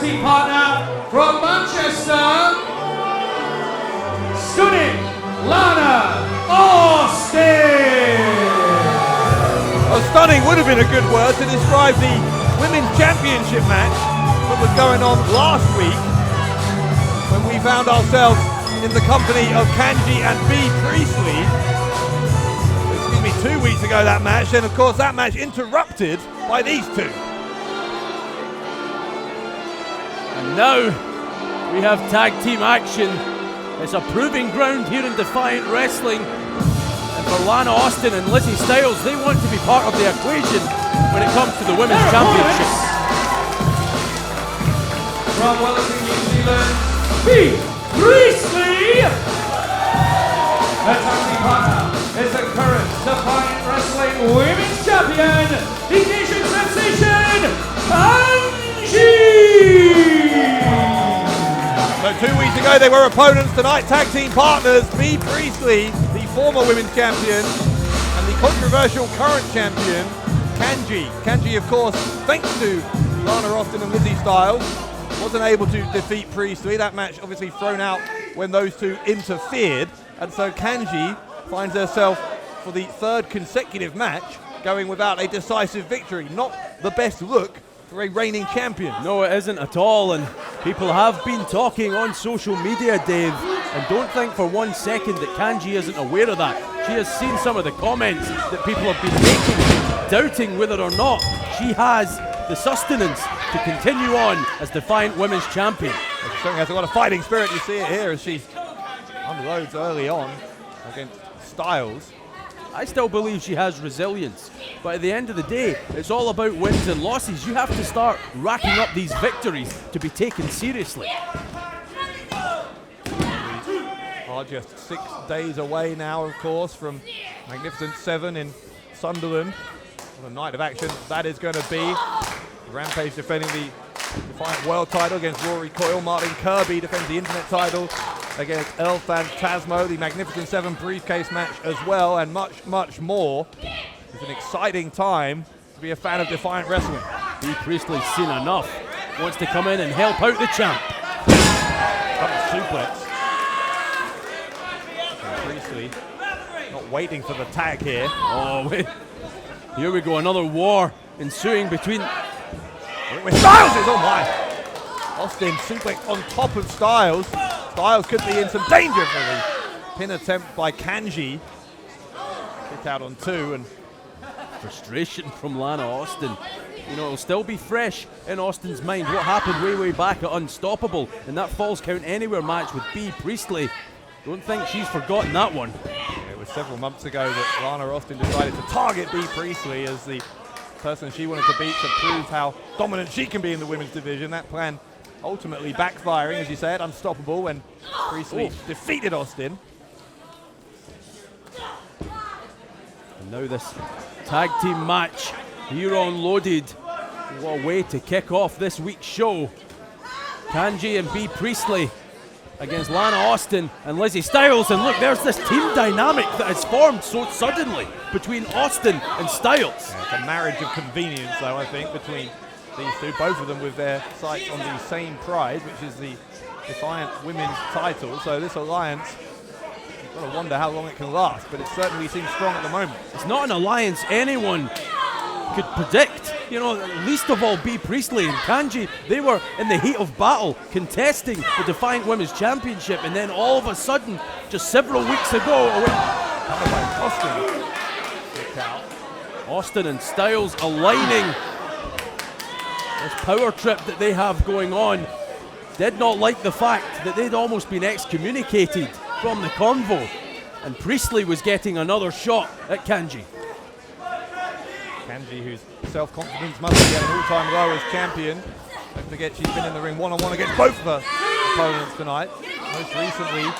team partner from Manchester, stunning Lana Austin. Well, stunning would have been a good word to describe the Women's Championship match that was going on last week when we found ourselves in the company of Kanji and Priestley. 2 weeks ago that match, and of course that match interrupted by these two. And now we have tag team action. It's a proving ground here in Defiant Wrestling. And for Lana Austin and Lizzy Styles, they want to be part of the equation when it comes to the Women's Championship. From Wellington, New Zealand, Priestley. The tag team partner is the current Defiant Wrestling Women's Champion, the Nation Sensation, Kanji! So 2 weeks ago they were opponents, tonight tag team partners, Priestley, the former Women's Champion, and the controversial current champion, Kanji. Kanji, of course, thanks to Lana Austin and Lizzy Styles, wasn't able to defeat Priestley. That match obviously thrown out when those two interfered, and so Kanji finds herself for the third consecutive match going without a decisive victory. Not the best look for a reigning champion. No, it isn't at all, and people have been talking on social media, Dave, and don't think for 1 second that Kanji isn't aware of that. She has seen some of the comments that people have been making, doubting whether or not she has the sustenance to continue on as Defiant Women's Champion. She certainly has a lot of fighting spirit. You see it here as she unloads early on against Styles. I still believe she has resilience, but at the end of the day, it's all about wins and losses. You have to start racking up these victories to be taken seriously. Are just 6 days away now, of course, from Magnificent 7 in Sunderland. What a night of action that is going to be. Rampage defending the Defiant World title against Rory Coyle. Martin Kirby defends the Internet title against El Phantasmo. The Magnificent 7 briefcase match as well, and much, much more. It's an exciting time to be a fan of Defiant Wrestling. Priestley's seen enough. Wants to come in and help out the champ. Suplex. And Priestley not waiting for the tag here. Oh, wait. Here we go, another war ensuing between... With Styles is, oh my! Austin suplex on top of Styles. Styles could be in some danger for the pin attempt by Kanji. Kick out on 2, and frustration from Lana Austin. You know, it'll still be fresh in Austin's mind what happened way back at Unstoppable in that Falls Count Anywhere match with Priestley. Don't think she's forgotten that one. It was several months ago that Lana Austin decided to target Priestley as the person she wanted to beat to prove how dominant she can be in the women's division. That plan ultimately backfiring, as you said, unstoppable when Priestley defeated Austin. And now this tag team match here on Loaded. What a way to kick off this week's show. Kanji and B. Priestley against Lana Austin and Lizzy Styles. And look, there's this team dynamic that has formed so suddenly between Austin and Styles. Yeah, it's a marriage of convenience, though, I think, between these two, both of them with their sights on the same prize, which is the Defiant women's title. So this alliance, you've got to wonder how long it can last, but it certainly seems strong at the moment. It's not an alliance anyone could predict. You know, least of all B. Priestley and Kanji. They were in the heat of battle contesting the Defiant Women's Championship, and then all of a sudden, just several weeks ago, Austin and Styles aligning. This power trip that they have going on. Did not like the fact that they'd almost been excommunicated from the convo, and Priestley was getting another shot at Kanji. Kanji, whose self-confidence must be at an all-time low as champion. Don't forget she's been in the ring one-on-one against both of her opponents tonight. Most recently,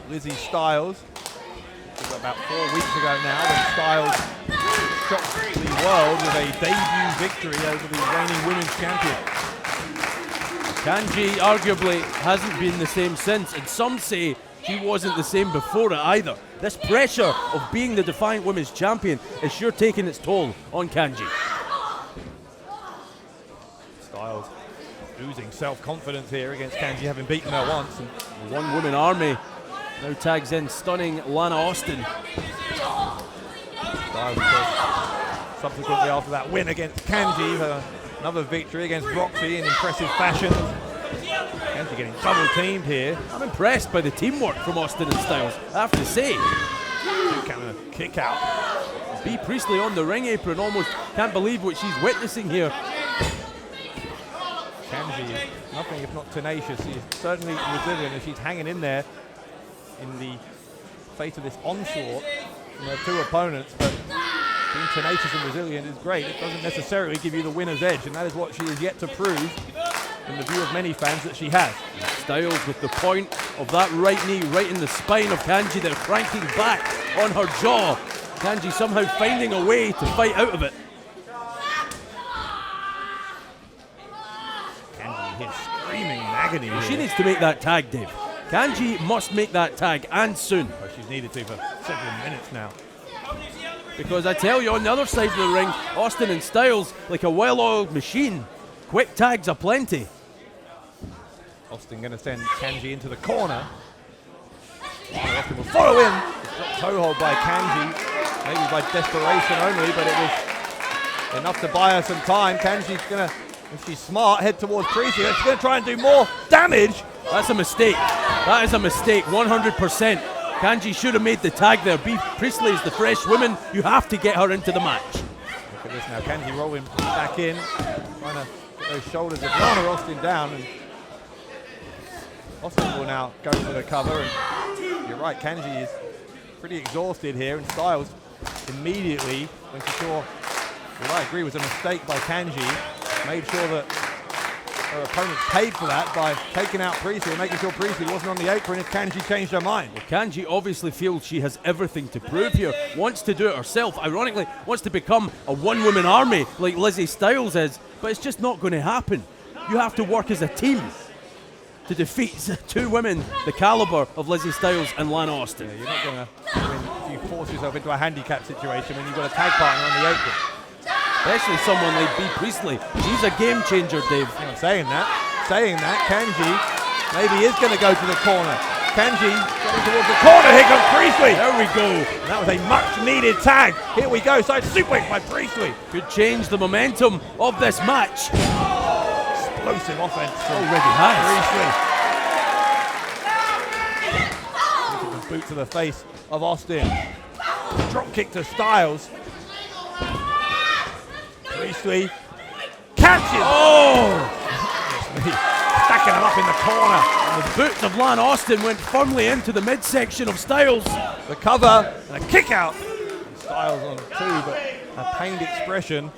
Lizzy Styles. It was about 4 weeks ago now when Styles shocked the world with a debut victory over the reigning women's champion. Kanji arguably hasn't been the same since, and some say she wasn't the same before it either. This pressure of being the Defiant Women's Champion is sure taking its toll on Kanji. Styles oozing self-confidence here against Kanji, having beaten her once. And the one-woman army now tags in stunning Lana Austin. Styles, of course, subsequently after that win against Kanji, another victory against Roxy in impressive fashion. Kanji getting double-teamed here. I'm impressed by the teamwork from Austin and Styles, I have to say. Kind of kick out. B. Priestley on the ring apron, almost can't believe what she's witnessing here. Kanji is nothing if not tenacious. She is certainly resilient, and she's hanging in there in the face of this onslaught from her two opponents. But being tenacious and resilient is great. It doesn't necessarily give you the winner's edge, and that is what she is yet to prove in the view of many fans that she has. Styles with the point of that right knee right in the spine of Kanji. They're cranking back on her jaw. Kanji somehow finding a way to fight out of it. Kanji here screaming in agony. She needs to make that tag, Dave. Kanji must make that tag, and soon. Well, she's needed to for several minutes now. Because I tell you, on the other side of the ring, Austin and Styles, like a well-oiled machine. Quick tags aplenty. Austin going to send Kanji into the corner. Austin will follow in. Toe hold by Kanji, maybe by desperation only, but it was enough to buy her some time. Kanji's going to, if she's smart, head towards Priestley. She's going to try and do more damage. That's a mistake. That is a mistake, 100%. Kanji should have made the tag there. B. Priestley is the fresh woman. You have to get her into the match. Look at this now. Kanji rolling back in, trying to get those shoulders of Lana Austin down. And Austin will now go for the cover. And you're right, Kanji is pretty exhausted here. And Styles immediately, when she saw what I agree was a mistake by Kanji, made sure that her opponents paid for that by taking out Priestley and making sure Priestley wasn't on the apron if Kanji changed her mind. Well, Kanji obviously feels she has everything to prove here, wants to do it herself, ironically wants to become a one-woman army like Lizzy Styles is, but it's just not going to happen. You have to work as a team to defeat two women the caliber of Lizzy Styles and Lana Austin. Yeah, you're not going to win if you force yourself into a handicap situation when you've got a tag partner on the apron. Especially someone like B. Priestley. She's a game changer, Dave. I'm saying that, Kanji maybe is going to go to the corner. Kanji going towards the corner, here comes Priestley. There we go. And that was a much needed tag. Here we go, side suplex by Priestley. Could change the momentum of this match. Explosive offense. Already has. Priestley. Boot to the face of Austin. Drop kick to Styles. Priestley catches. Oh! Stacking him up in the corner. And the boot of Lana Austin went firmly into the midsection of Styles. The cover and a kick out. Styles on two, but a pained expression.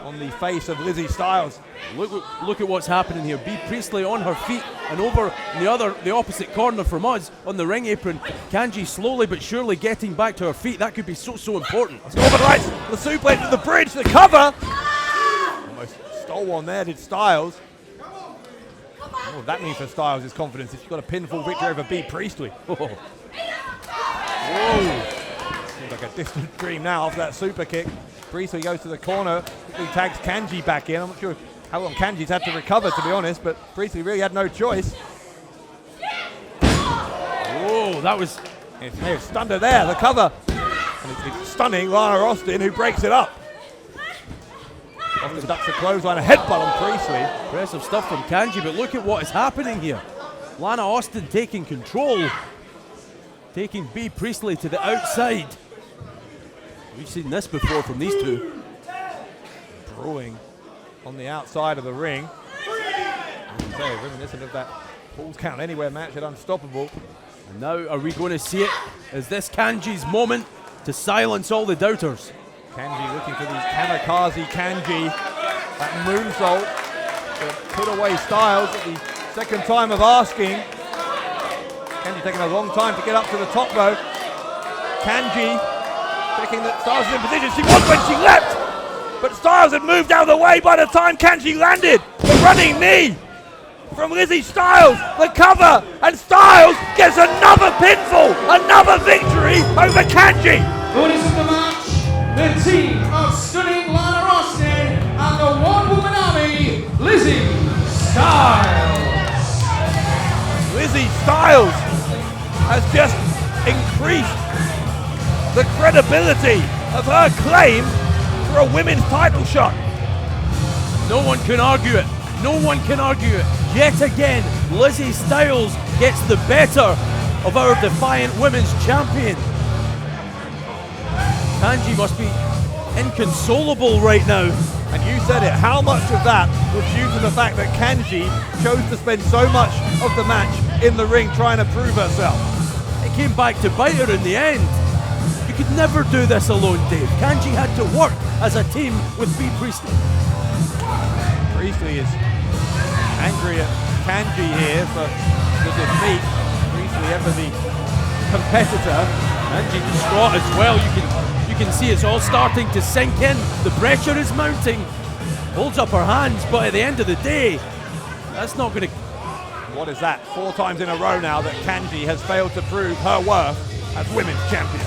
on the face of Lizzy Styles. Look at what's happening here. Bea Priestley on her feet, and over in the opposite corner from us on the ring apron, Kanji slowly but surely getting back to her feet. That could be so important. Let's go over the right, the suplex to the bridge, the cover. Almost stole one there, did Styles. What would that mean for Styles' confidence if she's got a pinfall victory over Bea Priestley? Whoa. Seems like a distant dream now after that super kick. Priestley goes to the corner, quickly tags Kanji back in. I'm not sure how long Kanji's had to recover, to be honest, but Priestley really had no choice. Whoa, that was... They've stunned her there, the cover. And it's stunning Lana Austin, who breaks it up. Austin ducks a clothesline, a headbutt on Priestley. Impressive stuff from Kanji, but look at what is happening here. Lana Austin taking control, taking Bea Priestley to the outside. We've seen this before from these two. Brewing on the outside of the ring. So reminiscent of that Falls Count Anywhere match at Unstoppable. And now are we going to see it? Is this Kanji's moment to silence all the doubters? Kanji looking for the kamikaze Kanji. That moonsault to put away Styles at the second time of asking. Kanji taking a long time to get up to the top though. Kanji checking that Styles is in position. She was when she leapt, but Styles had moved out of the way by the time Kanji landed. The running knee from Lizzy Styles, the cover, and Styles gets another pinfall, another victory over Kanji. Winners of the match, the team of stunning Lana Austin and the one-woman army, Lizzy Styles. Lizzy Styles has just increased the credibility of her claim for a women's title shot. No one can argue it. No one can argue it. Yet again, Lizzy Styles gets the better of our Defiant Women's Champion. Kanji must be inconsolable right now. And you said it, how much of that was due to the fact that Kanji chose to spend so much of the match in the ring trying to prove herself? It came back to bite her in the end. You could never do this alone, Dave. Kanji had to work as a team with Bea Priestley. Priestley is angry at Kanji here for the defeat. Priestley ever the competitor. Kanji distraught as well. You can see it's all starting to sink in. The pressure is mounting. Holds up her hands, but at the end of the day, that's not going to... What is that? 4 times in a row now that Kanji has failed to prove her worth as women's champion.